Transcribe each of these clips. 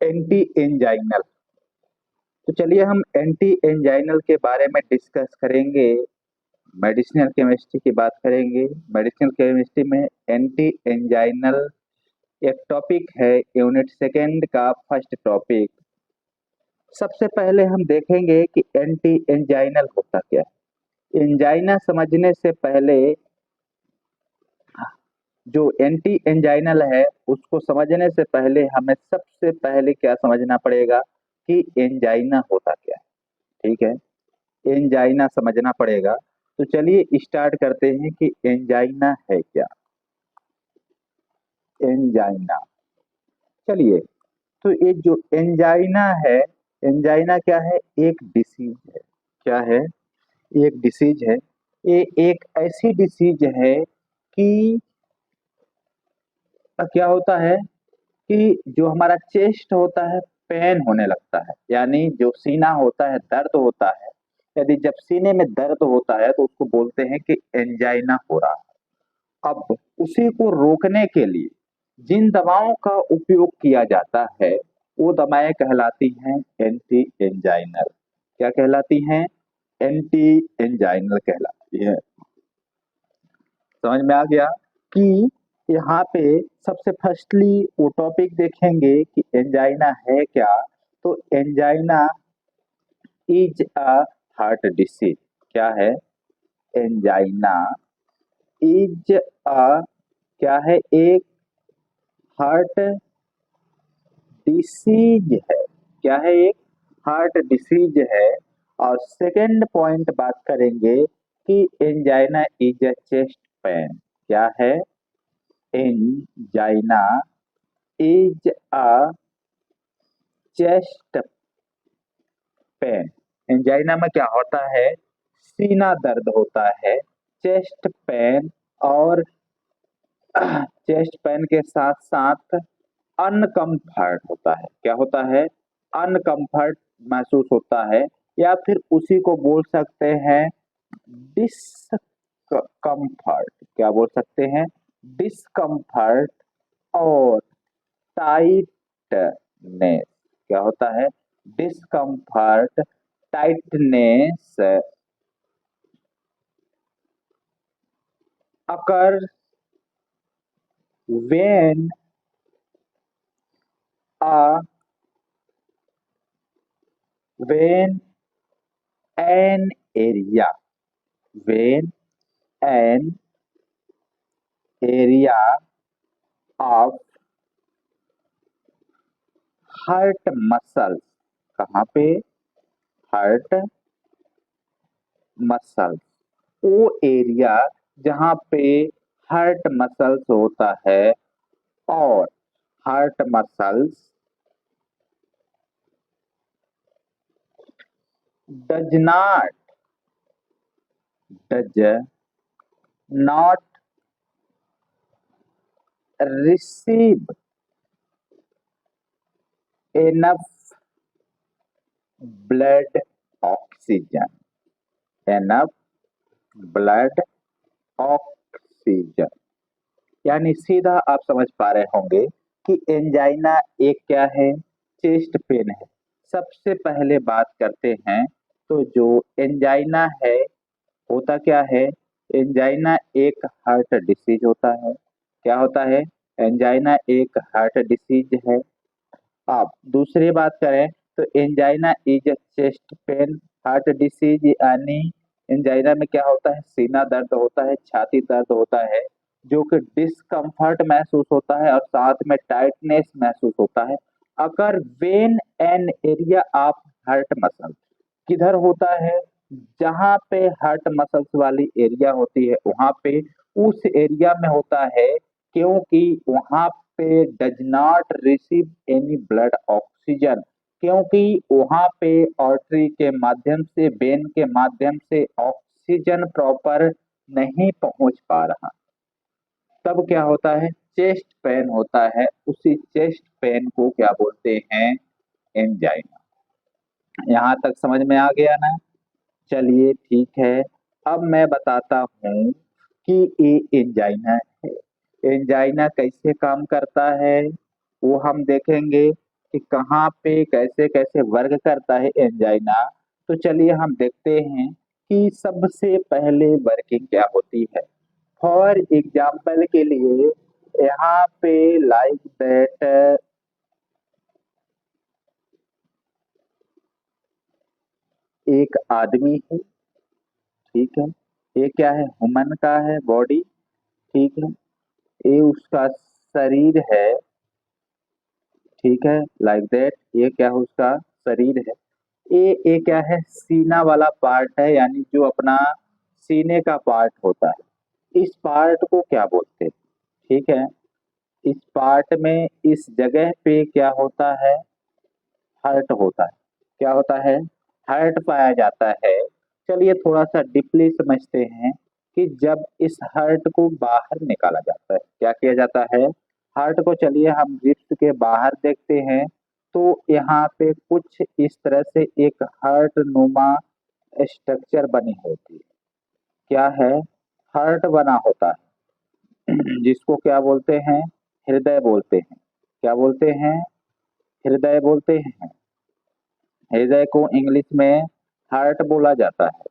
Anti anginal. तो चलिए हम एंटी एंजाइनल के बारे में डिस्कस करेंगे। मेडिसिनल केमिस्ट्री की बात करेंगे। मेडिसिनल केमिस्ट्री में एंटी एंजाइनल एक टॉपिक है, यूनिट सेकेंड का फर्स्ट टॉपिक। सबसे पहले हम देखेंगे कि एंटी एंजाइनल होता क्या है। एंजाइना समझने से पहले जो एंटी एंजाइनल है उसको समझने से पहले हमें सबसे पहले क्या समझना पड़ेगा कि एंजाइना होता क्या है। ठीक है, एंजाइना समझना पड़ेगा। तो चलिए स्टार्ट करते हैं कि एंजाइना है क्या। एंजाइना, चलिए, तो ये जो एंजाइना है, एंजाइना क्या है? एक डिसीज है। क्या है? एक डिसीज है। ये एक ऐसी डिसीज है कि क्या होता है कि जो हमारा चेस्ट होता है पेन होने लगता है, यानी जो सीना होता है दर्द होता है। यदि जब सीने में दर्द होता है तो उसको बोलते हैं कि एंजाइना हो रहा है। अब उसी को रोकने के लिए जिन दवाओं का उपयोग किया जाता है वो दवाएं कहलाती हैं एंटी एंजाइनल। क्या कहलाती हैं? एंटी एंजाइनल कहलाती है। समझ में आ गया कि यहाँ पे सबसे फर्स्टली वो टॉपिक देखेंगे कि एंजाइना है क्या। तो angina is a heart disease. क्या है? एंजाइना इज अ, क्या है? एक हार्ट डिसीज है। क्या है? एक हार्ट डिसीज है। और सेकंड पॉइंट बात करेंगे कि angina is a chest pain. क्या है? Angina is a chest pain. Angina में क्या होता है? सीना दर्द होता है, चेस्ट पेन। और चेस्ट पेन के साथ साथ अनकंफर्ट होता है। क्या होता है? अनकंफर्ट महसूस होता है, या फिर उसी को बोल सकते हैं डिसकंफर्ट। क्या बोल सकते हैं? डिसकंफर्ट और टाइटनेस। क्या होता है? Discomfort, tightness occur when a when an area when an area of heart muscles। कहाँ पे? हार्ट मसल्स, वो एरिया जहाँ पे हार्ट मसल्स होता है। और heart muscles does not receive enough blood oxygen। enough blood oxygen, यानी सीधा आप समझ पा रहे होंगे कि एंजाइना एक क्या है? चेस्ट पेन है। सबसे पहले बात करते हैं तो जो एंजाइना है होता क्या है? एंजाइना एक हार्ट डिसीज होता है। क्या होता है? एंजाइना एक हार्ट डिसीज है। अब दूसरी बात करें तो angina is a chest pain heart disease, यानी एंजाइना में क्या होता है? सीना दर्द होता है, छाती दर्द होता है, जो कि डिस्कम्फर्ट महसूस होता है और साथ में टाइटनेस महसूस होता है। अगर when an area of heart muscle, किधर होता है? जहां पे हार्ट मसल्स वाली एरिया होती है वहां पे, उस एरिया में होता है, क्योंकि वहां पे does not receive any blood oxygen. क्योंकि वहां पे आर्टरी के माध्यम से, वेन के माध्यम से ऑक्सीजन प्रॉपर नहीं पहुंच पा रहा। तब क्या होता है? चेस्ट पेन होता है। उसी चेस्ट पेन को क्या बोलते हैं? एंजाइना। यहाँ तक समझ में आ गया ना? चलिए ठीक है, अब मैं बताता हूँ कि ये एंजाइना है। एंजाइना कैसे काम करता है वो हम देखेंगे कि कहाँ पे कैसे कैसे वर्क करता है एंजाइना। तो चलिए हम देखते हैं कि सबसे पहले वर्किंग क्या होती है। फॉर एग्जाम्पल के लिए यहाँ पे लाइक दैट एक आदमी है, ठीक है। ये क्या है, ह्यूमन का है बॉडी, ठीक है। ये उसका शरीर है, ठीक है, लाइक दैट। ये क्या है, उसका शरीर है। ये क्या है, सीना वाला पार्ट है, यानी जो अपना सीने का पार्ट होता है। इस पार्ट को क्या बोलते हैं, ठीक है। इस पार्ट में इस जगह पे क्या होता है, हर्ट होता है। क्या होता है, हर्ट पाया जाता है। चलिए थोड़ा सा डीपली समझते हैं कि जब इस हर्ट को बाहर निकाला जाता है, क्या किया जाता है, हर्ट को चलिए हम रिब्स के बाहर देखते हैं। तो यहाँ पे कुछ इस तरह से एक हर्ट नुमा स्ट्रक्चर बनी होती है। क्या है, हर्ट बना होता है जिसको क्या बोलते हैं, हृदय बोलते हैं। क्या बोलते हैं, हृदय बोलते हैं। हृदय को इंग्लिश में हार्ट बोला जाता है।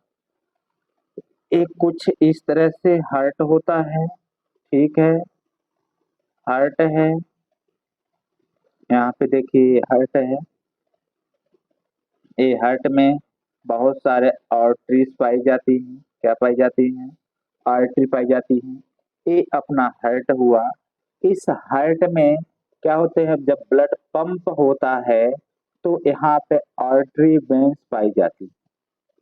एक कुछ इस तरह से हार्ट होता है, ठीक है। हार्ट है, यहाँ पे देखिए हार्ट है। ये हार्ट में बहुत सारे आर्टरीज पाई जाती हैं। क्या पाई जाती हैं, आर्टरी पाई जाती हैं। ये अपना हार्ट हुआ। इस हार्ट में क्या होते हैं, जब ब्लड पंप होता है तो यहाँ पे आर्टरी वेन्स पाई जाती है।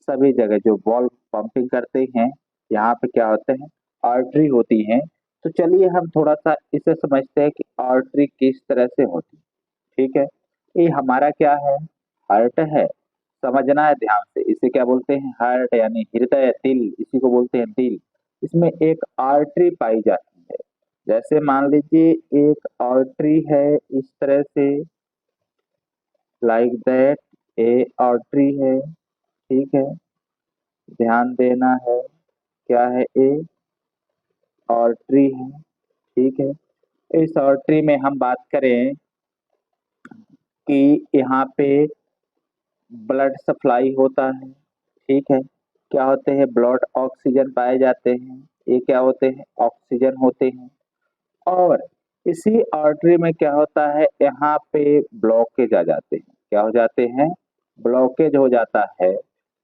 सभी जगह जो बॉल पंपिंग करते हैं, यहाँ पे क्या होते हैं, आर्टरी होती हैं। तो चलिए हम थोड़ा सा इसे समझते हैं कि आर्टरी किस तरह से होती है, ठीक है। ये हमारा क्या है, हार्ट है। समझना है ध्यान से, इसे क्या बोलते हैं, हार्ट यानी हृदय, दिल, इसी को बोलते हैं दिल। इसमें एक आर्टरी पाई जाती है। जैसे मान लीजिए एक आर्टरी है इस तरह से, लाइक दैट। ए आर्टरी है, ठीक है। ध्यान देना है, क्या है, ए आर्टरी है, ठीक है। इस आर्टरी में हम बात करें कि यहाँ पे ब्लड सप्लाई होता है, ठीक है। क्या होते हैं, ब्लड ऑक्सीजन पाए जाते हैं। ये क्या होते हैं, ऑक्सीजन होते हैं। और इसी आर्टरी में क्या होता है, यहाँ पे ब्लॉकेज आ जाते हैं। क्या हो जाते हैं, ब्लॉकेज हो जाता है।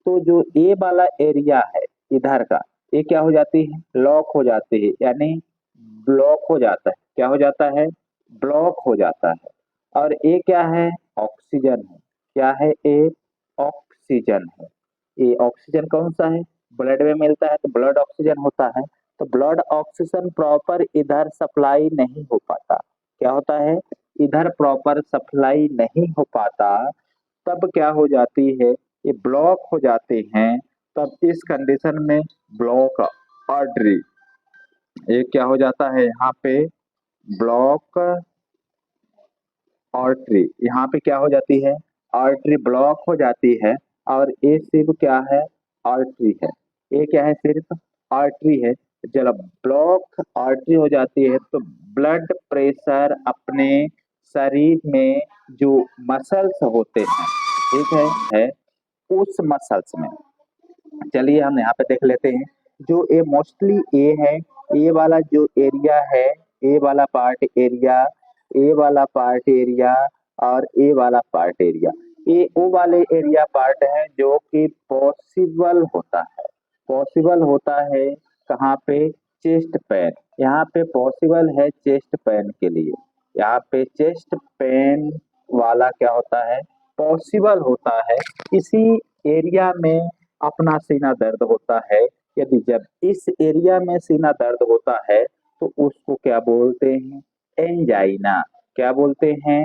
तो जो ये वाला एरिया है इधर का, ये क्या हो जाती है, लॉक हो जाती है, यानी ब्लॉक हो जाता है। क्या हो जाता है, ब्लॉक हो जाता है। और ये क्या है, ऑक्सीजन है। क्या है, ये ऑक्सीजन है। ये ऑक्सीजन कौन सा है, ब्लड में मिलता है तो ब्लड ऑक्सीजन होता है। तो ब्लड ऑक्सीजन प्रॉपर इधर सप्लाई नहीं हो पाता। क्या होता है, इधर प्रॉपर सप्लाई नहीं हो पाता। तब क्या हो जाती है, ये ब्लॉक हो जाते हैं। तब इस कंडीशन में ब्लॉक आर्टरी, ये क्या हो जाता है, यहाँ पे ब्लॉक आर्टरी, यहाँ पे क्या हो जाती है, आर्टरी ब्लॉक हो जाती है। और ये सिर्फ क्या है, आर्टरी है। ये क्या है, सिर्फ आर्टरी है। जब ब्लॉक आर्टरी हो जाती है तो ब्लड प्रेशर अपने शरीर में जो मसल्स होते हैं, ठीक है उस मसल्स में, चलिए हम यहाँ पे देख लेते हैं। जो ए मोस्टली ए है, ए वाला जो एरिया है, ए वाला पार्ट एरिया, ए वाला पार्ट एरिया और ए वाला पार्ट एरिया, ये वो वाले एरिया पार्ट है जो कि पॉसिबल होता है। पॉसिबल होता है कहाँ पे, चेस्ट पेन। यहाँ पे पॉसिबल है चेस्ट पेन के लिए। यहाँ पे चेस्ट पेन वाला क्या होता है, पॉसिबल होता है। इसी एरिया में अपना सीना दर्द होता है। यदि जब इस एरिया में सीना दर्द होता है तो उसको क्या बोलते हैं, एंजाइना। क्या बोलते हैं,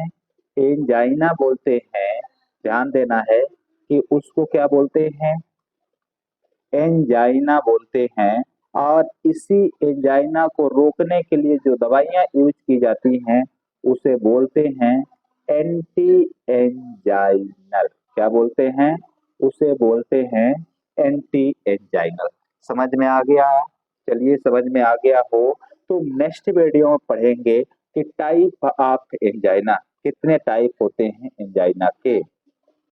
एंजाइना बोलते हैं। ध्यान देना है कि उसको क्या बोलते हैं, एंजाइना बोलते हैं। और इसी एंजाइना को रोकने के लिए जो दवाइयां यूज की जाती हैं उसे बोलते हैं एंटी एंजाइनल। क्या बोलते हैं, उसे बोलते हैं एंटी एंजाइनल। समझ में आ गया, चलिए समझ में आ गया हो तो नेक्स्ट वीडियो में पढ़ेंगे कि टाइप ऑफ एंजाइना। कितने टाइप होते हैं एंजाइना के?